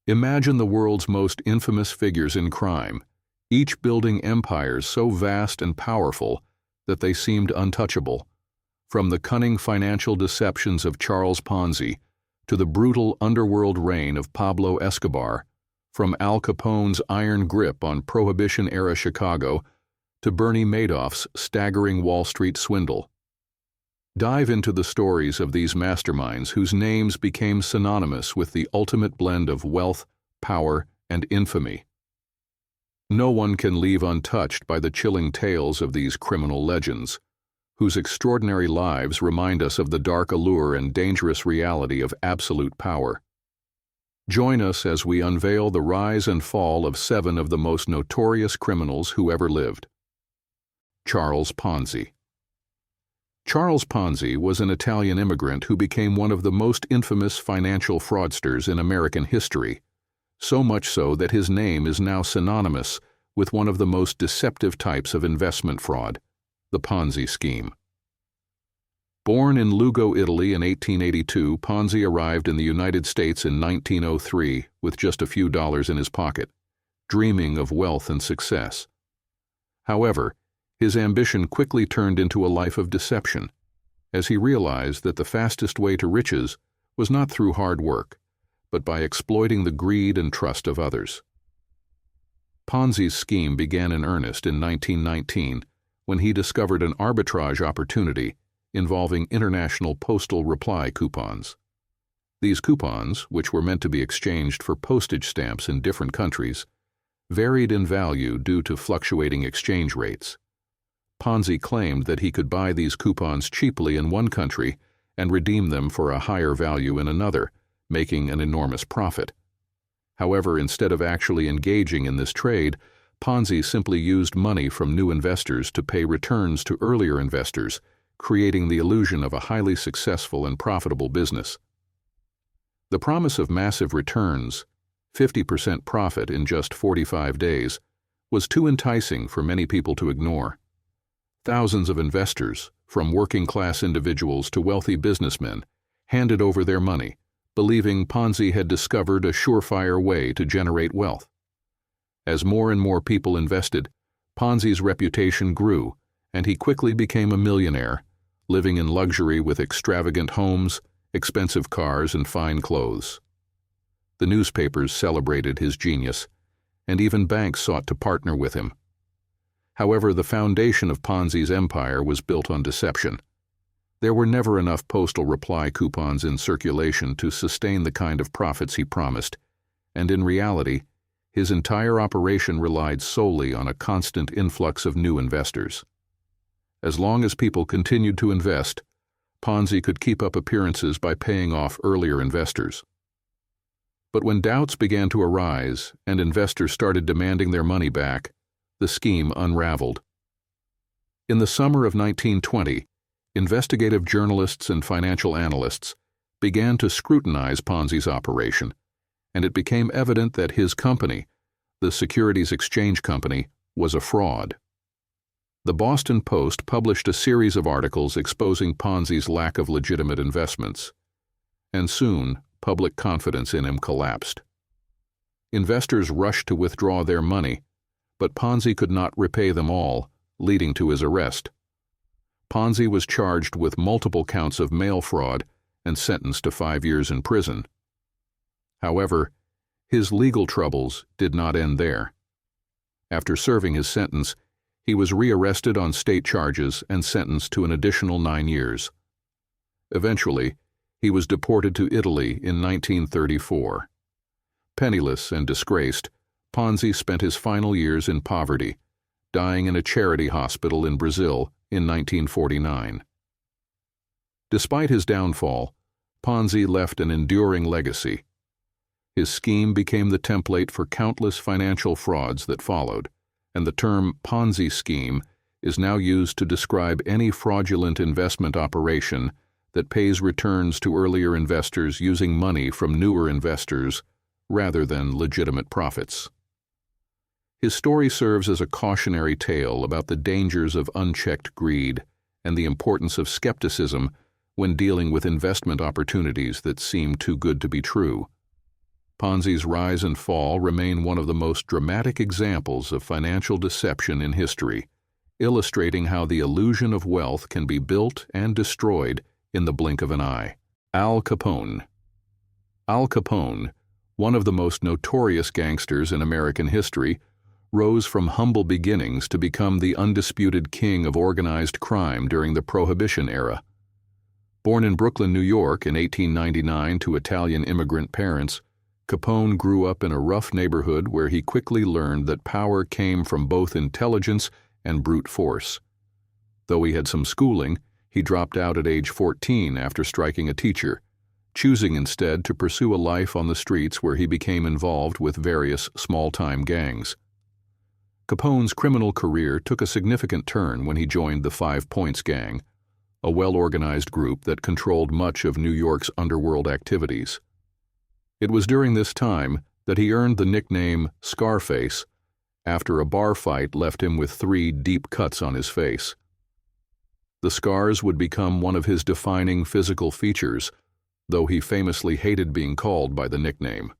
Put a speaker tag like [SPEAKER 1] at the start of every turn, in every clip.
[SPEAKER 1] Imagine the world's most infamous figures in crime, each building empires so vast and powerful that they seemed untouchable. From the cunning financial deceptions of Charles Ponzi to the brutal underworld reign of Pablo Escobar, from Al Capone's iron grip on Prohibition-era Chicago to Bernie Madoff's staggering Wall Street swindle. Dive into the stories of these masterminds whose names became synonymous with the ultimate blend of wealth, power, and infamy. No one can leave untouched by the chilling tales of these criminal legends, whose extraordinary lives remind us of the dark allure and dangerous reality of absolute power. Join us as we unveil the rise and fall of 7 of the most notorious criminals who ever lived. Charles Ponzi. Charles Ponzi was an Italian immigrant who became one of the most infamous financial fraudsters in American history, so much so that his name is now synonymous with one of the most deceptive types of investment fraud, the Ponzi scheme. Born in Lugo, Italy in 1882, Ponzi arrived in the United States in 1903 with just a few dollars in his pocket, dreaming of wealth and success. However, his ambition quickly turned into a life of deception, as he realized that the fastest way to riches was not through hard work, but by exploiting the greed and trust of others. Ponzi's scheme began in earnest in 1919 when he discovered an arbitrage opportunity involving international postal reply coupons. These coupons, which were meant to be exchanged for postage stamps in different countries, varied in value due to fluctuating exchange rates. Ponzi claimed that he could buy these coupons cheaply in one country and redeem them for a higher value in another, making an enormous profit. However, instead of actually engaging in this trade, Ponzi simply used money from new investors to pay returns to earlier investors, creating the illusion of a highly successful and profitable business. The promise of massive returns, 50% profit in just 45 days, was too enticing for many people to ignore. Thousands of investors, from working-class individuals to wealthy businessmen, handed over their money, believing Ponzi had discovered a surefire way to generate wealth. As more and more people invested, Ponzi's reputation grew, and he quickly became a millionaire, living in luxury with extravagant homes, expensive cars, and fine clothes. The newspapers celebrated his genius, and even banks sought to partner with him. However, the foundation of Ponzi's empire was built on deception. There were never enough postal reply coupons in circulation to sustain the kind of profits he promised, and in reality, his entire operation relied solely on a constant influx of new investors. As long as people continued to invest, Ponzi could keep up appearances by paying off earlier investors. But when doubts began to arise and investors started demanding their money back, the scheme unraveled. In the summer of 1920, investigative journalists and financial analysts began to scrutinize Ponzi's operation, and it became evident that his company, the Securities Exchange Company, was a fraud. The Boston Post published a series of articles exposing Ponzi's lack of legitimate investments, and soon public confidence in him collapsed. Investors rushed to withdraw their money, but Ponzi could not repay them all, leading to his arrest. Ponzi was charged with multiple counts of mail fraud and sentenced to 5 years in prison. However, his legal troubles did not end there. After serving his sentence, he was rearrested on state charges and sentenced to an additional 9 years. Eventually, he was deported to Italy in 1934. Penniless and disgraced, Ponzi spent his final years in poverty, dying in a charity hospital in Brazil in 1949. Despite his downfall, Ponzi left an enduring legacy. His scheme became the template for countless financial frauds that followed, and the term Ponzi scheme is now used to describe any fraudulent investment operation that pays returns to earlier investors using money from newer investors rather than legitimate profits. His story serves as a cautionary tale about the dangers of unchecked greed and the importance of skepticism when dealing with investment opportunities that seem too good to be true. Ponzi's rise and fall remain one of the most dramatic examples of financial deception in history, illustrating how the illusion of wealth can be built and destroyed in the blink of an eye. Al Capone. Al Capone, one of the most notorious gangsters in American history, rose from humble beginnings to become the undisputed king of organized crime during the Prohibition era. Born in Brooklyn, New York in 1899 to Italian immigrant parents, Capone grew up in a rough neighborhood where he quickly learned that power came from both intelligence and brute force. Though he had some schooling, he dropped out at age 14 after striking a teacher, choosing instead to pursue a life on the streets where he became involved with various small-time gangs. Capone's criminal career took a significant turn when he joined the 5 Points Gang, a well-organized group that controlled much of New York's underworld activities. It was during this time that he earned the nickname Scarface after a bar fight left him with 3 deep cuts on his face. The scars would become one of his defining physical features, though he famously hated being called by the nickname.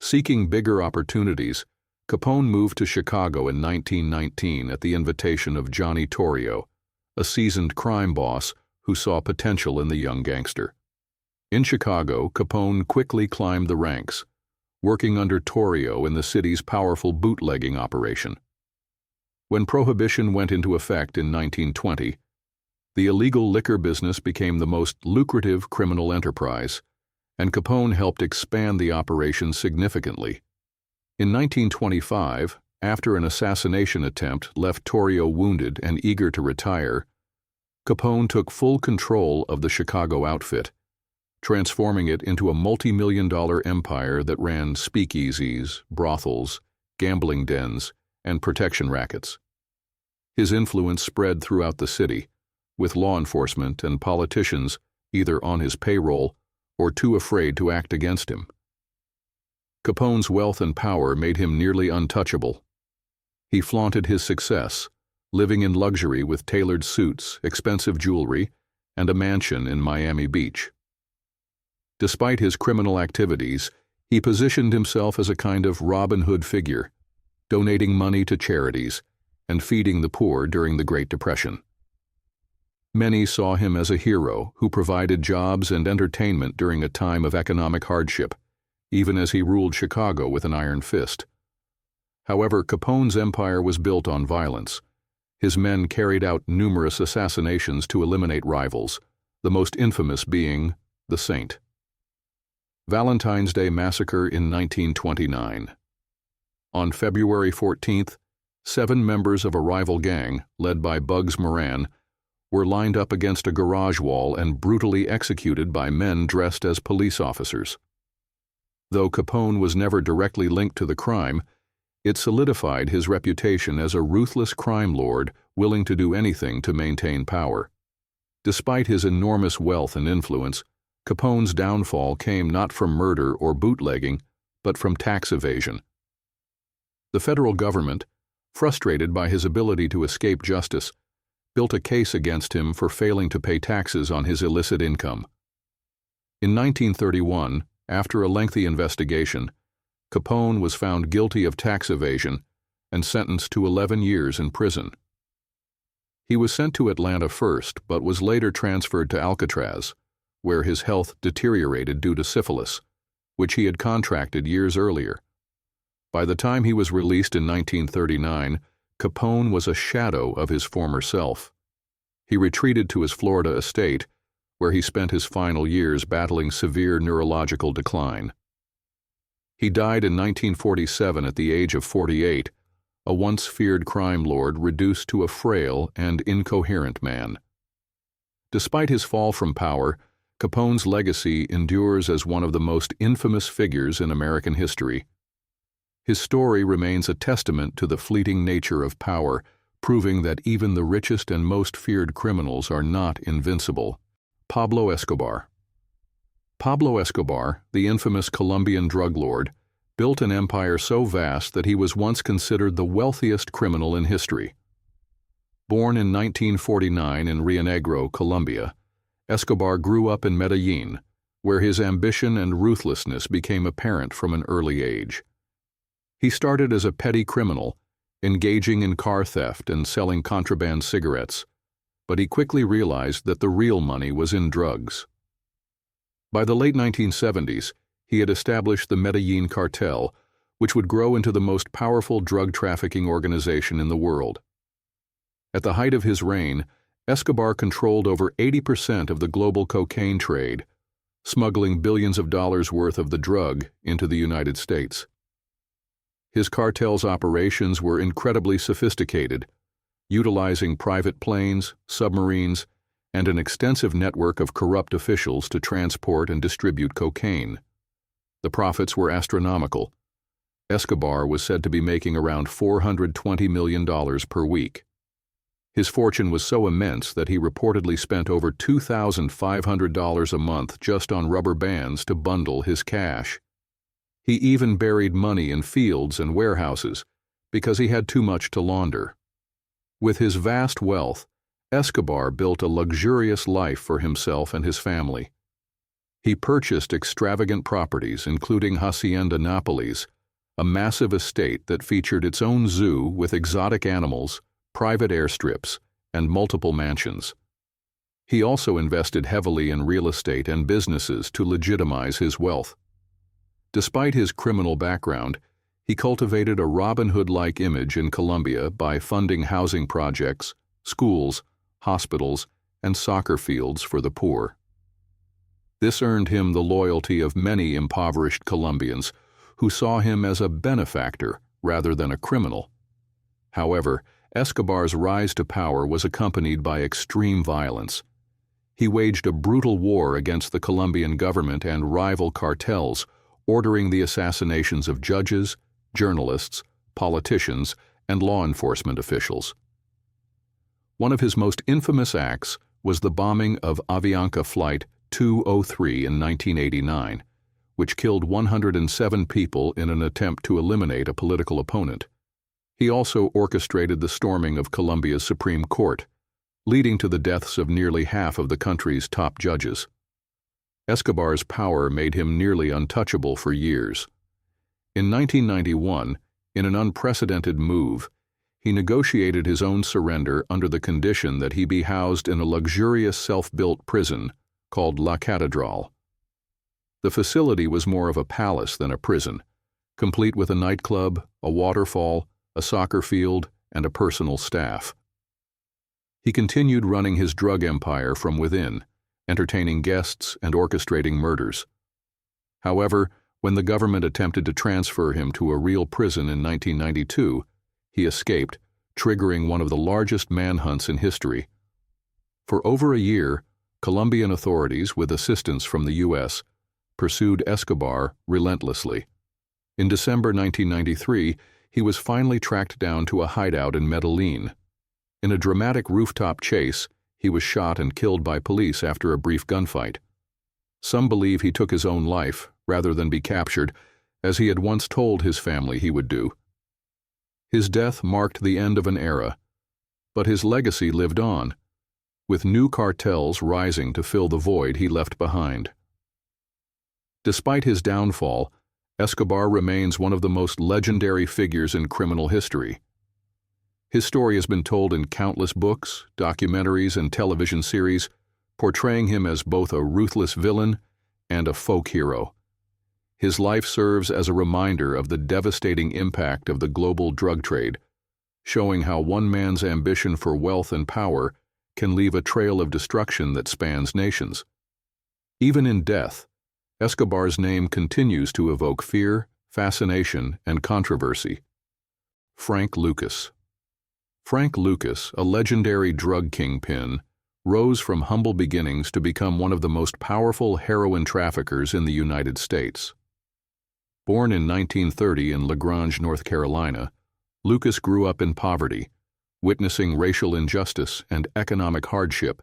[SPEAKER 1] Seeking bigger opportunities, Capone moved to Chicago in 1919 at the invitation of Johnny Torrio, a seasoned crime boss who saw potential in the young gangster. In Chicago, Capone quickly climbed the ranks, working under Torrio in the city's powerful bootlegging operation. When Prohibition went into effect in 1920, the illegal liquor business became the most lucrative criminal enterprise, and Capone helped expand the operation significantly. In 1925, after an assassination attempt left Torrio wounded and eager to retire, Capone took full control of the Chicago outfit, transforming it into a multi-million-dollar empire that ran speakeasies, brothels, gambling dens, and protection rackets. His influence spread throughout the city, with law enforcement and politicians either on his payroll or too afraid to act against him. Capone's wealth and power made him nearly untouchable. He flaunted his success, living in luxury with tailored suits, expensive jewelry, and a mansion in Miami Beach. Despite his criminal activities, he positioned himself as a kind of Robin Hood figure, donating money to charities and feeding the poor during the Great Depression. Many saw him as a hero who provided jobs and entertainment during a time of economic hardship, even as he ruled Chicago with an iron fist. However, Capone's empire was built on violence. His men carried out numerous assassinations to eliminate rivals, the most infamous being the Saint. Valentine's Day Massacre in 1929. On February 14th, 7 members of a rival gang, led by Bugs Moran, were lined up against a garage wall and brutally executed by men dressed as police officers. Though Capone was never directly linked to the crime, it solidified his reputation as a ruthless crime lord willing to do anything to maintain power. Despite his enormous wealth and influence, Capone's downfall came not from murder or bootlegging, but from tax evasion. The federal government, frustrated by his ability to escape justice, built a case against him for failing to pay taxes on his illicit income. In 1931, after a lengthy investigation, Capone was found guilty of tax evasion and sentenced to 11 years in prison. He was sent to Atlanta first, but was later transferred to Alcatraz, where his health deteriorated due to syphilis, which he had contracted years earlier. By the time he was released in 1939, Capone was a shadow of his former self. He retreated to his Florida estate, where he spent his final years battling severe neurological decline. He died in 1947 at the age of 48, a once feared crime lord reduced to a frail and incoherent man. Despite his fall from power, Capone's legacy endures as one of the most infamous figures in American history. His story remains a testament to the fleeting nature of power, proving that even the richest and most feared criminals are not invincible. Pablo Escobar. Pablo Escobar, the infamous Colombian drug lord, built an empire so vast that he was once considered the wealthiest criminal in history. Born in 1949 in Rio Negro, Colombia, Escobar grew up in Medellin, where his ambition and ruthlessness became apparent from an early age. He started as a petty criminal, engaging in car theft and selling contraband cigarettes, but he quickly realized that the real money was in drugs. By the late 1970s, he had established the Medellin cartel, which would grow into the most powerful drug trafficking organization in the world. At the height of his reign, Escobar controlled over 80% of the global cocaine trade, smuggling billions of dollars worth of the drug into the United States. His cartel's operations were incredibly sophisticated, utilizing private planes, submarines, and an extensive network of corrupt officials to transport and distribute cocaine. The profits were astronomical. Escobar was said to be making around $420 million per week. His fortune was so immense that he reportedly spent over $2,500 a month just on rubber bands to bundle his cash. He even buried money in fields and warehouses because he had too much to launder. With his vast wealth, Escobar built a luxurious life for himself and his family. He purchased extravagant properties, including Hacienda Nápoles, a massive estate that featured its own zoo with exotic animals, private airstrips, and multiple mansions. He also invested heavily in real estate and businesses to legitimize his wealth. Despite his criminal background, he cultivated a Robin Hood-like image in Colombia by funding housing projects, schools, hospitals, and soccer fields for the poor. This earned him the loyalty of many impoverished Colombians who saw him as a benefactor rather than a criminal. However, Escobar's rise to power was accompanied by extreme violence. He waged a brutal war against the Colombian government and rival cartels, ordering the assassinations of judges, journalists, politicians, and law enforcement officials. One of his most infamous acts was the bombing of Avianca Flight 203 in 1989, which killed 107 people in an attempt to eliminate a political opponent. He also orchestrated the storming of Colombia's Supreme Court, leading to the deaths of nearly half of the country's top judges. Escobar's power made him nearly untouchable for years. In 1991, in an unprecedented move, he negotiated his own surrender under the condition that he be housed in a luxurious self-built prison called La Catedral. The facility was more of a palace than a prison, complete with a nightclub, a waterfall, a soccer field, and a personal staff. He continued running his drug empire from within, entertaining guests and orchestrating murders. However, when the government attempted to transfer him to a real prison in 1992, he escaped, triggering one of the largest manhunts in history. For over a year, Colombian authorities, with assistance from the U.S., pursued Escobar relentlessly. In December 1993, he was finally tracked down to a hideout in Medellin. In a dramatic rooftop chase, he was shot and killed by police after a brief gunfight. Some believe he took his own life rather than be captured, as he had once told his family he would do. His death marked the end of an era, but his legacy lived on, with new cartels rising to fill the void he left behind. Despite his downfall, Escobar remains one of the most legendary figures in criminal history. His story has been told in countless books, documentaries, and television series, portraying him as both a ruthless villain and a folk hero. His life serves as a reminder of the devastating impact of the global drug trade, showing how one man's ambition for wealth and power can leave a trail of destruction that spans nations. Even in death, Escobar's name continues to evoke fear, fascination, and controversy. Frank Lucas. Frank Lucas, a legendary drug kingpin, rose from humble beginnings to become one of the most powerful heroin traffickers in the United States. Born in 1930 in LaGrange, North Carolina, Lucas grew up in poverty, witnessing racial injustice and economic hardship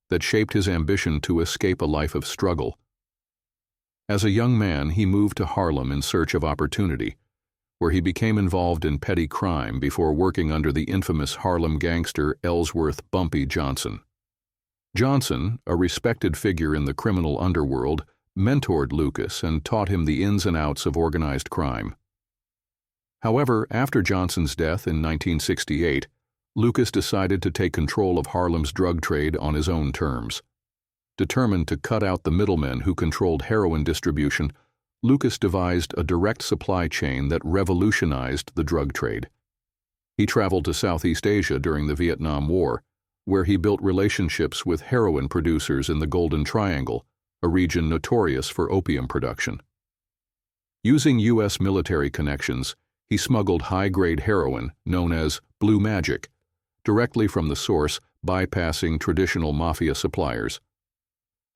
[SPEAKER 1] that shaped his ambition to escape a life of struggle. As a young man, he moved to Harlem in search of opportunity, where he became involved in petty crime before working under the infamous Harlem gangster Ellsworth "Bumpy" Johnson. Johnson, a respected figure in the criminal underworld, mentored Lucas and taught him the ins and outs of organized crime. However, after Johnson's death in 1968, Lucas decided to take control of Harlem's drug trade on his own terms. Determined to cut out the middlemen who controlled heroin distribution, Lucas devised a direct supply chain that revolutionized the drug trade. He traveled to Southeast Asia during the Vietnam War, where he built relationships with heroin producers in the Golden Triangle, a region notorious for opium production. Using U.S. military connections, he smuggled high-grade heroin, known as blue magic, directly from the source, bypassing traditional mafia suppliers.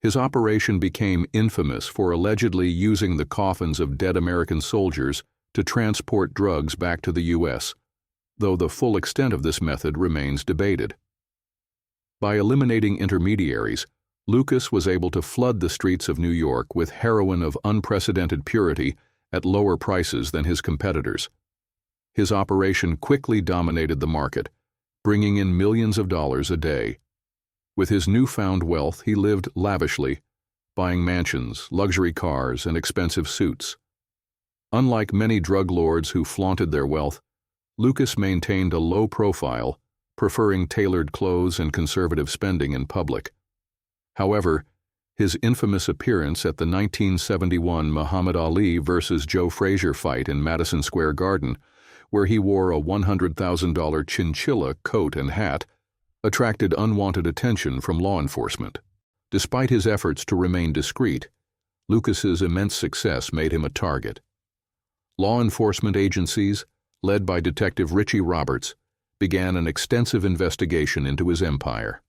[SPEAKER 1] His operation became infamous for allegedly using the coffins of dead American soldiers to transport drugs back to the U.S., though the full extent of this method remains debated. By eliminating intermediaries, Lucas was able to flood the streets of New York with heroin of unprecedented purity at lower prices than his competitors. His operation quickly dominated the market, bringing in millions of dollars a day. With his newfound wealth, he lived lavishly, buying mansions, luxury cars, and expensive suits. Unlike many drug lords who flaunted their wealth, Lucas maintained a low profile, preferring tailored clothes and conservative spending in public. However, his infamous appearance at the 1971 Muhammad Ali versus Joe Frazier fight in Madison Square Garden, where he wore a $100,000 chinchilla coat and hat, attracted unwanted attention from law enforcement. Despite his efforts to remain discreet, Lucas's immense success made him a target. Law enforcement agencies, led by Detective Richie Roberts, began an extensive investigation into his empire.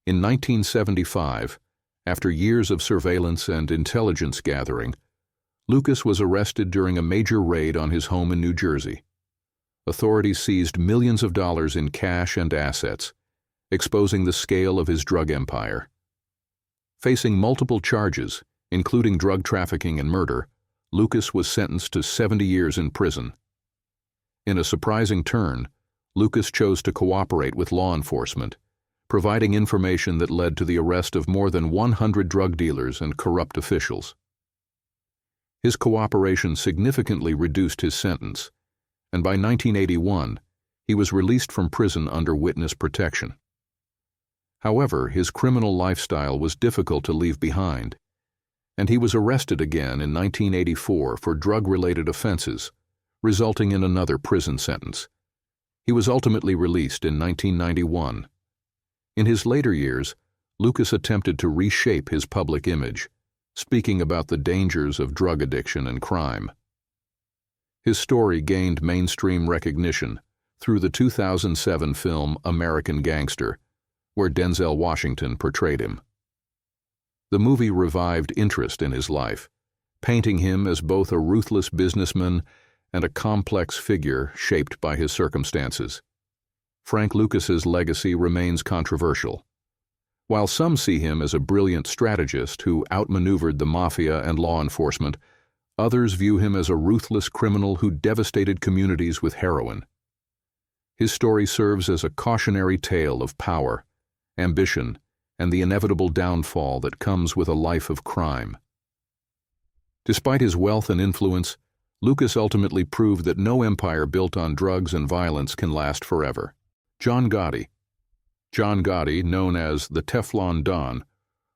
[SPEAKER 1] In 1975, after years of surveillance and intelligence gathering, Lucas was arrested during a major raid on his home in New Jersey. Authorities seized millions of dollars in cash and assets, exposing the scale of his drug empire. Facing multiple charges, including drug trafficking and murder, Lucas was sentenced to 70 years in prison. In a surprising turn, Lucas chose to cooperate with law enforcement, providing information that led to the arrest of more than 100 drug dealers and corrupt officials. His cooperation significantly reduced his sentence, and by 1981, he was released from prison under witness protection. However, his criminal lifestyle was difficult to leave behind, and he was arrested again in 1984 for drug-related offenses, resulting in another prison sentence. He was ultimately released in 1991. In his later years, Lucas attempted to reshape his public image, speaking about the dangers of drug addiction and crime. His story gained mainstream recognition through the 2007 film American Gangster, where Denzel Washington portrayed him. The movie revived interest in his life, painting him as both a ruthless businessman and a complex figure shaped by his circumstances. Frank Lucas's legacy remains controversial. While some see him as a brilliant strategist who outmaneuvered the mafia and law enforcement, others view him as a ruthless criminal who devastated communities with heroin. His story serves as a cautionary tale of power, ambition, and the inevitable downfall that comes with a life of crime. Despite his wealth and influence, Lucas ultimately proved that no empire built on drugs and violence can last forever. John Gotti. John Gotti, known as the Teflon Don,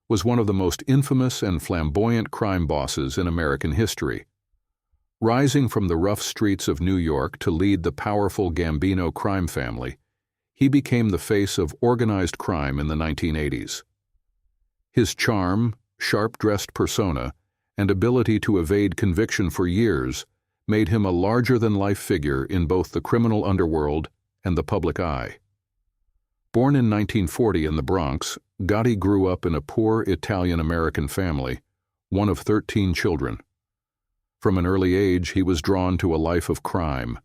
[SPEAKER 1] was one of the most infamous and flamboyant crime bosses in American history. Rising from the rough streets of New York to lead the powerful Gambino crime family, he became the face of organized crime in the 1980s. His charm, sharp-dressed persona, and ability to evade conviction for years made him a larger-than-life figure in both the criminal underworld and the public eye. Born in 1940 in the Bronx, Gotti grew up in a poor Italian-American family, one of 13 children. From an early age, he was drawn to a life of crime,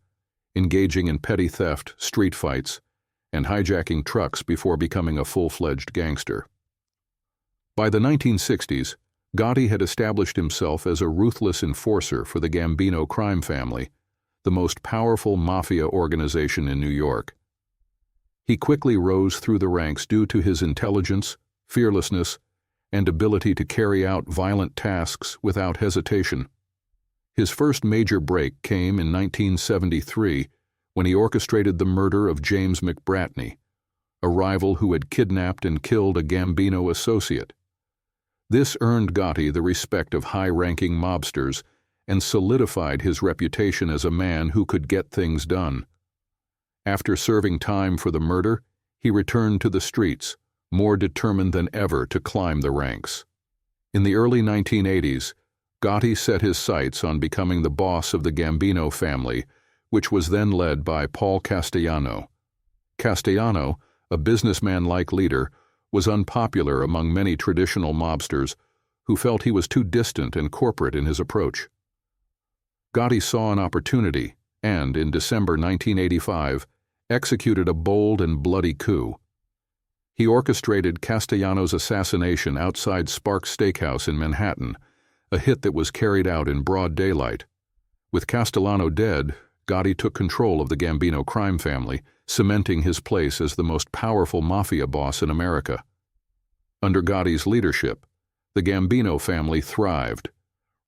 [SPEAKER 1] engaging in petty theft, street fights, and hijacking trucks before becoming a full-fledged gangster. By the 1960s, Gotti had established himself as a ruthless enforcer for the Gambino crime family, the most powerful mafia organization in New York. He quickly rose through the ranks due to his intelligence, fearlessness, and ability to carry out violent tasks without hesitation. His first major break came in 1973 when he orchestrated the murder of James McBratney, a rival who had kidnapped and killed a Gambino associate. This earned Gotti the respect of high-ranking mobsters and solidified his reputation as a man who could get things done. After serving time for the murder, he returned to the streets, more determined than ever to climb the ranks. In the early 1980s, Gotti set his sights on becoming the boss of the Gambino family, which was then led by Paul Castellano. Castellano, a businessman-like leader, was unpopular among many traditional mobsters who felt he was too distant and corporate in his approach. Gotti saw an opportunity and, in December 1985, executed a bold and bloody coup. He orchestrated Castellano's assassination outside Sparks Steakhouse in Manhattan, a hit that was carried out in broad daylight. With Castellano dead, Gotti took control of the Gambino crime family, cementing his place as the most powerful mafia boss in America. Under Gotti's leadership, the Gambino family thrived,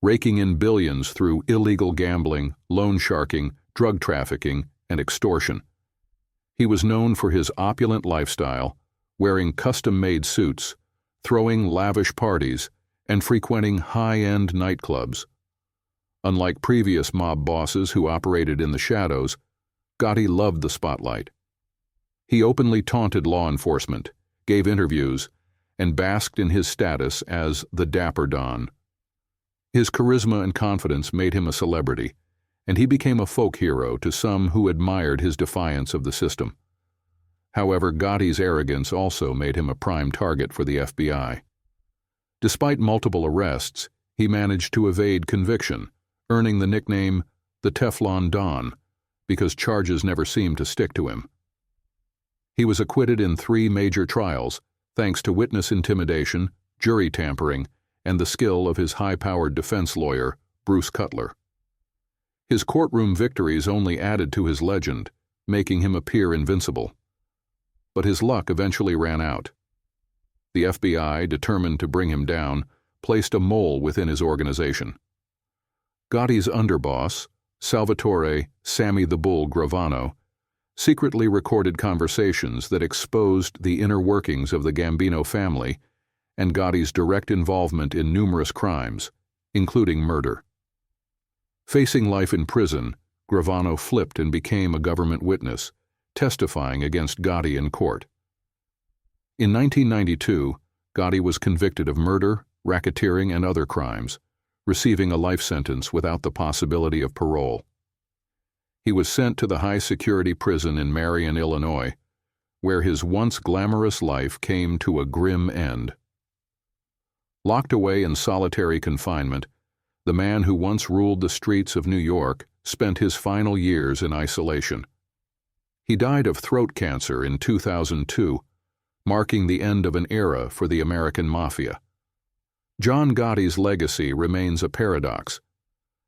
[SPEAKER 1] raking in billions through illegal gambling, loan sharking, drug trafficking, and extortion. He was known for his opulent lifestyle, wearing custom-made suits, throwing lavish parties, and frequenting high-end nightclubs. Unlike previous mob bosses who operated in the shadows, Gotti loved the spotlight. He openly taunted law enforcement, gave interviews, and basked in his status as the Dapper Don. His charisma and confidence made him a celebrity, and he became a folk hero to some who admired his defiance of the system. However, Gotti's arrogance also made him a prime target for the FBI. Despite multiple arrests, he managed to evade conviction, earning the nickname the Teflon Don, because charges never seemed to stick to him. He was acquitted in 3 major trials, thanks to witness intimidation, jury tampering, and the skill of his high-powered defense lawyer, Bruce Cutler. His courtroom victories only added to his legend, making him appear invincible. But his luck eventually ran out. The FBI, determined to bring him down, placed a mole within his organization. Gotti's underboss, Salvatore "Sammy the Bull" Gravano, secretly recorded conversations that exposed the inner workings of the Gambino family and Gotti's direct involvement in numerous crimes, including murder. Facing life in prison, Gravano flipped and became a government witness, testifying against Gotti in court. In 1992, Gotti was convicted of murder, racketeering, and other crimes, receiving a life sentence without the possibility of parole. He was sent to the high-security prison in Marion, Illinois, where his once glamorous life came to a grim end. Locked away in solitary confinement, the man who once ruled the streets of New York spent his final years in isolation. He died of throat cancer in 2002, marking the end of an era for the American mafia. John Gotti's legacy remains a paradox.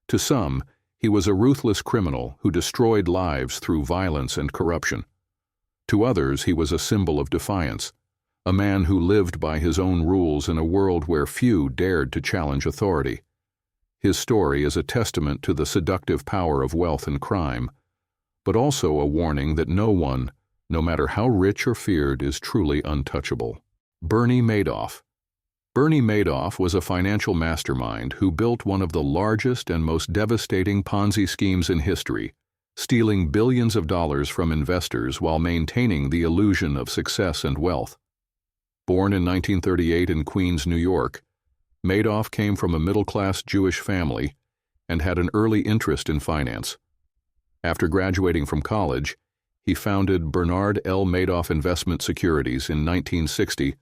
[SPEAKER 1] To some, he was a ruthless criminal who destroyed lives through violence and corruption. To others, he was a symbol of defiance, a man who lived by his own rules in a world where few dared to challenge authority. His story is a testament to the seductive power of wealth and crime, but also a warning that no one, no matter how rich or feared, is truly untouchable. Bernie Madoff. Bernie Madoff was a financial mastermind who built one of the largest and most devastating Ponzi schemes in history, stealing billions of dollars from investors while maintaining the illusion of success and wealth. Born in 1938 in Queens, New York, Madoff came from a middle-class Jewish family and had an early interest in finance. After graduating from college, he founded Bernard L. Madoff Investment Securities in 1960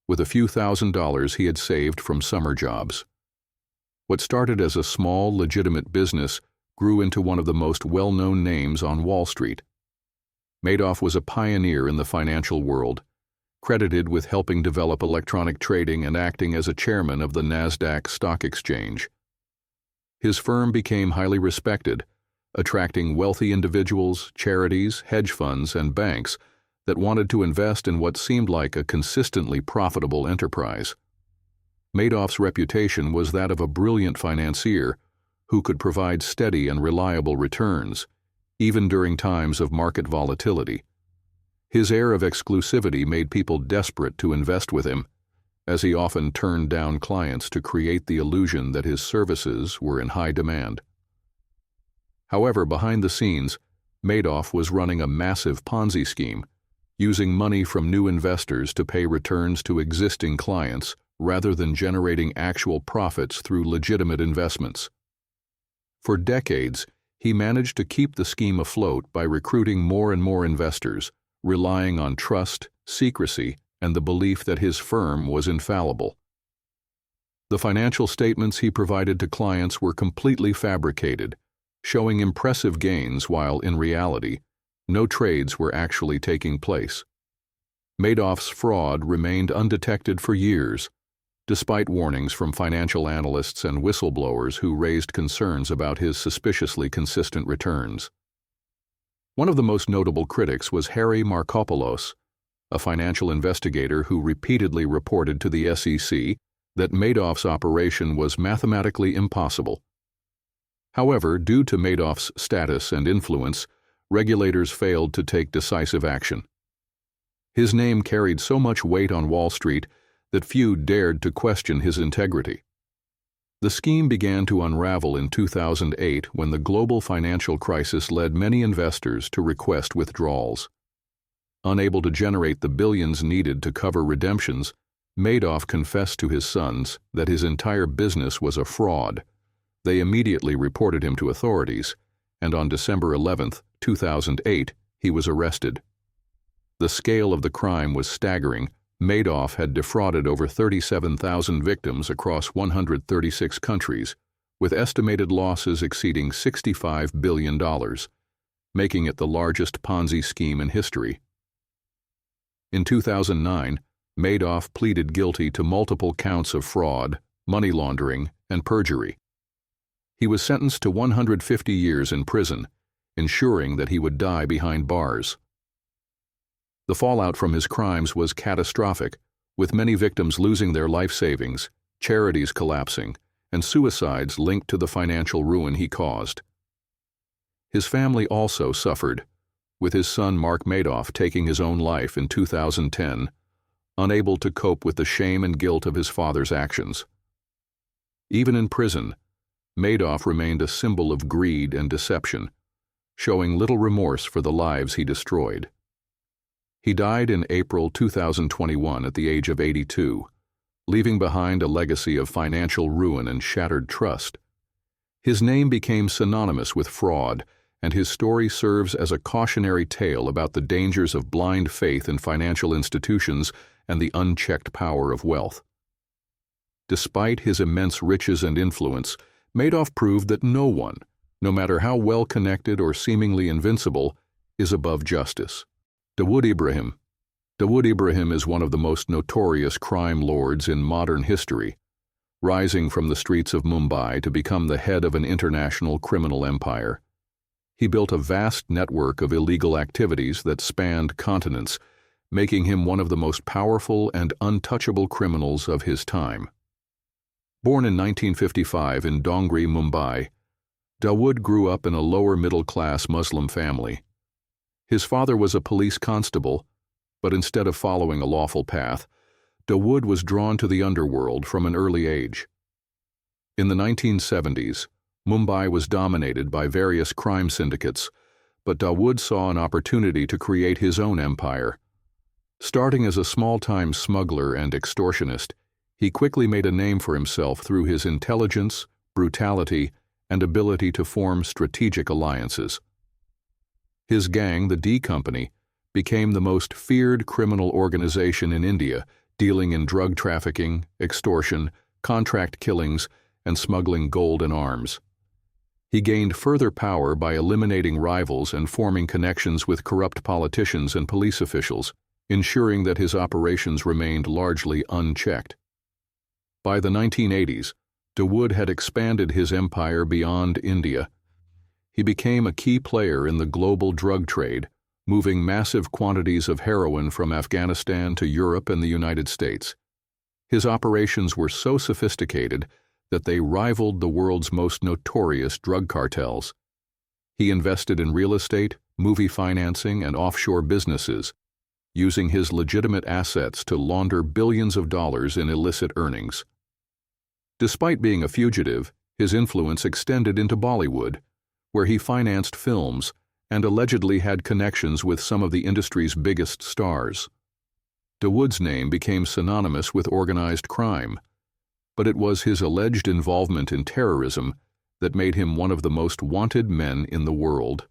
[SPEAKER 1] with a few $1,000s he had saved from summer jobs. What started as a small, legitimate business grew into one of the most well-known names on Wall Street. Madoff was a pioneer in the financial world, credited with helping develop electronic trading and acting as a chairman of the NASDAQ stock exchange. His firm became highly respected, attracting wealthy individuals, charities, hedge funds, and banks that wanted to invest in what seemed like a consistently profitable enterprise. Madoff's reputation was that of a brilliant financier who could provide steady and reliable returns, even during times of market volatility. His air of exclusivity made people desperate to invest with him, as he often turned down clients to create the illusion that his services were in high demand. However, behind the scenes, Madoff was running a massive Ponzi scheme, using money from new investors to pay returns to existing clients rather than generating actual profits through legitimate investments. For decades, he managed to keep the scheme afloat by recruiting more and more investors, relying on trust, secrecy, and the belief that his firm was infallible. The financial statements he provided to clients were completely fabricated, showing impressive gains while, in reality, no trades were actually taking place. Madoff's fraud remained undetected for years, despite warnings from financial analysts and whistleblowers who raised concerns about his suspiciously consistent returns. One of the most notable critics was Harry Markopoulos, a financial investigator who repeatedly reported to the SEC that Madoff's operation was mathematically impossible. However, due to Madoff's status and influence, regulators failed to take decisive action. His name carried so much weight on Wall Street that few dared to question his integrity. The scheme began to unravel in 2008 when the global financial crisis led many investors to request withdrawals. Unable to generate the billions needed to cover redemptions, Madoff confessed to his sons that his entire business was a fraud. They immediately reported him to authorities, and on December 11, 2008, he was arrested. The scale of the crime was staggering. Madoff had defrauded over 37,000 victims across 136 countries, with estimated losses exceeding $65 billion, making it the largest Ponzi scheme in history. In 2009, Madoff pleaded guilty to multiple counts of fraud, money laundering, and perjury. He was sentenced to 150 years in prison, ensuring that he would die behind bars. The fallout from his crimes was catastrophic, with many victims losing their life savings, charities collapsing, and suicides linked to the financial ruin he caused. His family also suffered, with his son Mark Madoff taking his own life in 2010, unable to cope with the shame and guilt of his father's actions. Even in prison, Madoff remained a symbol of greed and deception, showing little remorse for the lives he destroyed. He died in April 2021 at the age of 82, leaving behind a legacy of financial ruin and shattered trust. His name became synonymous with fraud, and his story serves as a cautionary tale about the dangers of blind faith in financial institutions and the unchecked power of wealth. Despite his immense riches and influence, Madoff proved that no one, no matter how well connected or seemingly invincible, is above justice. Dawood Ibrahim. Dawood Ibrahim is one of the most notorious crime lords in modern history, rising from the streets of Mumbai to become the head of an international criminal empire. He built a vast network of illegal activities that spanned continents, making him one of the most powerful and untouchable criminals of his time. Born in 1955 in Dongri, Mumbai, Dawood grew up in a lower-middle-class Muslim family. His father was a police constable, but instead of following a lawful path, Dawood was drawn to the underworld from an early age. In the 1970s, Mumbai was dominated by various crime syndicates, but Dawood saw an opportunity to create his own empire. Starting as a small-time smuggler and extortionist, he quickly made a name for himself through his intelligence, brutality, and ability to form strategic alliances. His gang, the D Company, became the most feared criminal organization in India, dealing in drug trafficking, extortion, contract killings, and smuggling gold and arms. He gained further power by eliminating rivals and forming connections with corrupt politicians and police officials, ensuring that his operations remained largely unchecked. By the 1980s, Dawood had expanded his empire beyond India. He became a key player in the global drug trade, moving massive quantities of heroin from Afghanistan to Europe and the United States. His operations were so sophisticated that they rivaled the world's most notorious drug cartels. He invested in real estate, movie financing, and offshore businesses, using his legitimate assets to launder billions of dollars in illicit earnings. Despite being a fugitive, his influence extended into Bollywood, where he financed films and allegedly had connections with some of the industry's biggest stars. Dawood's name became synonymous with organized crime, but it was his alleged involvement in terrorism that made him one of the most wanted men in the world.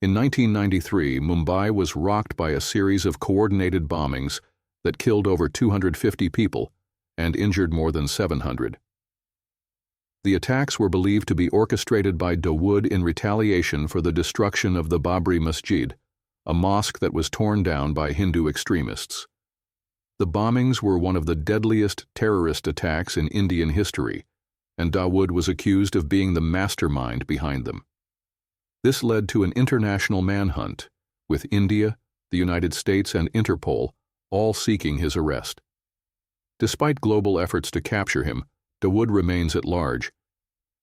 [SPEAKER 1] In 1993, Mumbai was rocked by a series of coordinated bombings that killed over 250 people and injured more than 700. The attacks were believed to be orchestrated by Dawood in retaliation for the destruction of the Babri Masjid, a mosque that was torn down by Hindu extremists. The bombings were one of the deadliest terrorist attacks in Indian history, and Dawood was accused of being the mastermind behind them. This led to an international manhunt, with India, the United States, and Interpol all seeking his arrest. Despite global efforts to capture him, Dawood remains at large.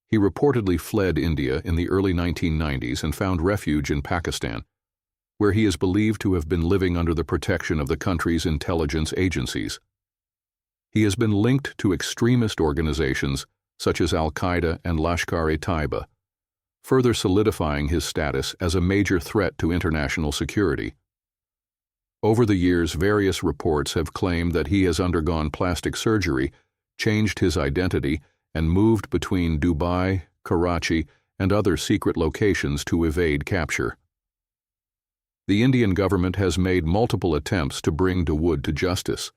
[SPEAKER 1] He reportedly fled India in the early 1990s and found refuge in Pakistan, where he is believed to have been living under the protection of the country's intelligence agencies. He has been linked to extremist organizations such as Al-Qaeda and Lashkar-e-Taiba, further solidifying his status as a major threat to international security. Over the years, various reports have claimed that he has undergone plastic surgery, changed his identity, and moved between Dubai, Karachi, and other secret locations to evade capture. The Indian government has made multiple attempts to bring Dawood to justice,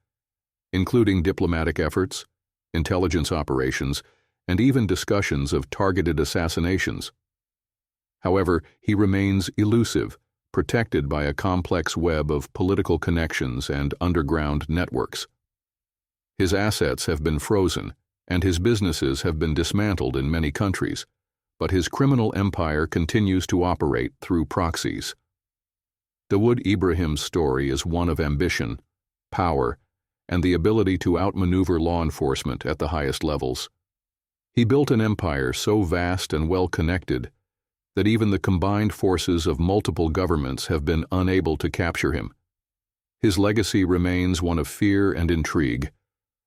[SPEAKER 1] including diplomatic efforts, intelligence operations, and even discussions of targeted assassinations. However, he remains elusive, protected by a complex web of political connections and underground networks. His assets have been frozen, and his businesses have been dismantled in many countries, but his criminal empire continues to operate through proxies. Dawood Ibrahim's story is one of ambition, power, and the ability to outmaneuver law enforcement at the highest levels. He built an empire so vast and well-connected that even the combined forces of multiple governments have been unable to capture him. His legacy remains one of fear and intrigue,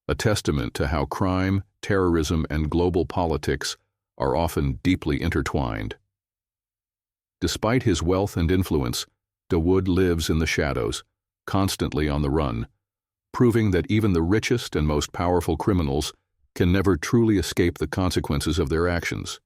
[SPEAKER 1] a testament to how crime, terrorism, and global politics are often deeply intertwined. Despite his wealth and influence, Dawood lives in the shadows, constantly on the run, proving that even the richest and most powerful criminals can never truly escape the consequences of their actions.